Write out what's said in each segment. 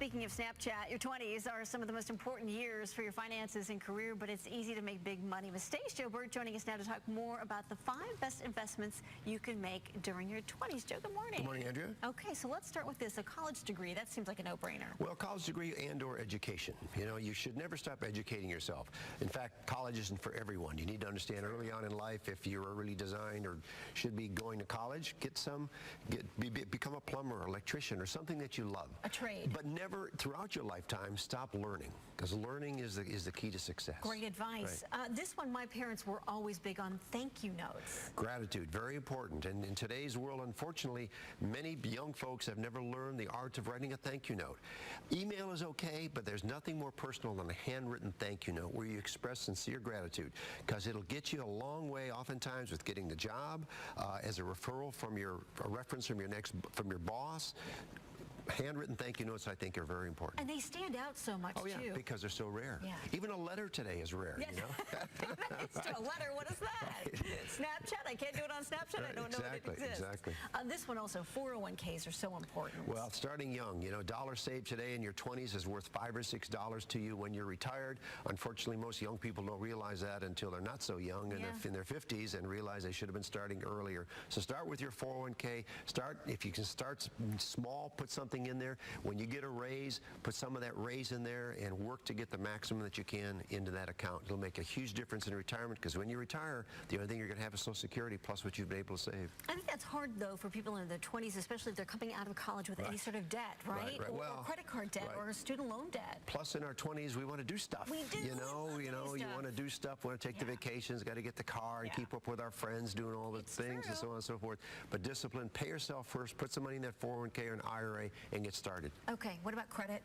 speaking of Snapchat, your 20s are some of the most important years for your finances and career, but it's easy to make big money mistakes. Joe Bert joining us now to talk more about the 5 best investments you can make during your 20s. Joe, good morning. Good morning, Andrea. Okay, so let's start with this. A college degree, that seems like a no-brainer. Well, college degree and or education. You know, you should never stop educating yourself. In fact, college isn't for everyone. You need to understand early on in life if you're really designed or should be going to college, become a plumber or electrician or something that you love. A trade. But never, throughout your lifetime, stop learning, because learning is the key to success. Great advice. Right. This one, my parents were always big on thank you notes. Gratitude, very important. And in today's world, unfortunately, many young folks have never learned the art of writing a thank you note. Email is okay, but there's nothing more personal than a handwritten thank you note where you express sincere gratitude, because it'll get you a long way, oftentimes, with getting the job, as a referral from a reference from your boss. Handwritten thank you notes, I think, are very important. And they stand out so much, too. too. Because they're so rare. Yeah. Even a letter today is rare, yes. you know? It's to a letter, what is that? Right. Snapchat, I can't do it on Snapchat, right. I don't know if it exists. Exactly. This one also, 401ks are so important. Well, starting young, you know, dollar saved today in your 20s is worth $5 or $6 to you when you're retired. Unfortunately, most young people don't realize that until they're not so young and in their 50s and realize they should have been starting earlier. So start with your 401k. If you can start small, put something in there. When you get a raise, put some of that raise in there and work to get the maximum that you can into that account. It'll make a huge difference in retirement, because when you retire, the only thing you're going to have is Social Security plus what you've been able to save. I think that's hard, though, for people in their 20s, especially if they're coming out of college with any sort of debt, right? Or credit card debt or student loan debt. Plus, in our 20s, we want to do stuff. We do. You want to do stuff. We want to take the vacations, got to get the car and keep up with our friends, doing all the things and so on and so forth. But discipline, pay yourself first, put some money in that 401k or an IRA and get started. Okay, what about credit?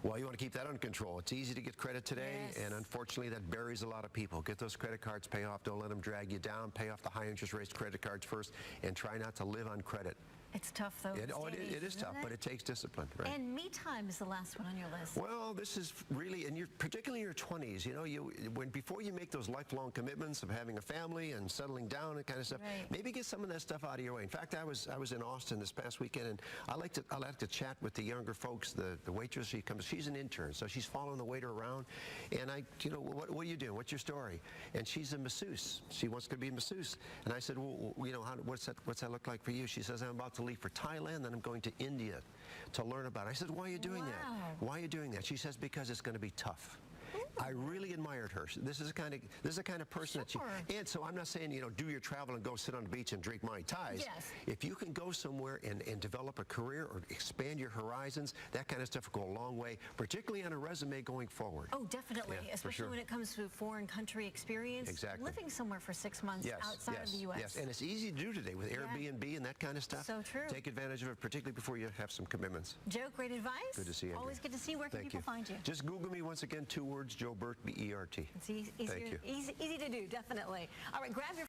Well, you want to keep that under control. It's easy to get credit today, and unfortunately that buries a lot of people. Get those credit cards, pay off, don't let them drag you down, pay off the high interest rates credit cards first, and try not to live on credit. It's tough, though. It is tough, but it takes discipline, right? And me time is the last one on your list. Well, this is really, and particularly in your 20s, you know, before you make those lifelong commitments of having a family and settling down and kind of stuff, maybe get some of that stuff out of your way. In fact, I was in Austin this past weekend, and I like to chat with the younger folks. The waitress, she's an intern, so she's following the waiter around, and what are you doing? What's your story? And she's a masseuse. She wants to be a masseuse, and I said, well, you know, what's that look like for you? She says, I'm about to leave for Thailand, then I'm going to India to learn about it. I said, why are you doing that? Why are you doing that? She says, because it's going to be tough. I really admired her. This is the kind of person that and so I'm not saying, you know, do your travel and go sit on the beach and drink Mai Tais. Yes. If you can go somewhere and develop a career or expand your horizons, that kind of stuff will go a long way, particularly on a resume going forward. Oh, definitely. Especially when it comes to foreign country experience. Exactly. Living somewhere for 6 months outside of the U.S. Yes, and it's easy to do today with Airbnb and that kind of stuff. So true. Take advantage of it, particularly before you have some commitments. Joe, great advice. Good to see you. Always good to see you. Where can people find you? Just Google me once again, 2 words, Joe Bert, B-E-R-T. It's easy to do, definitely. All right, grab your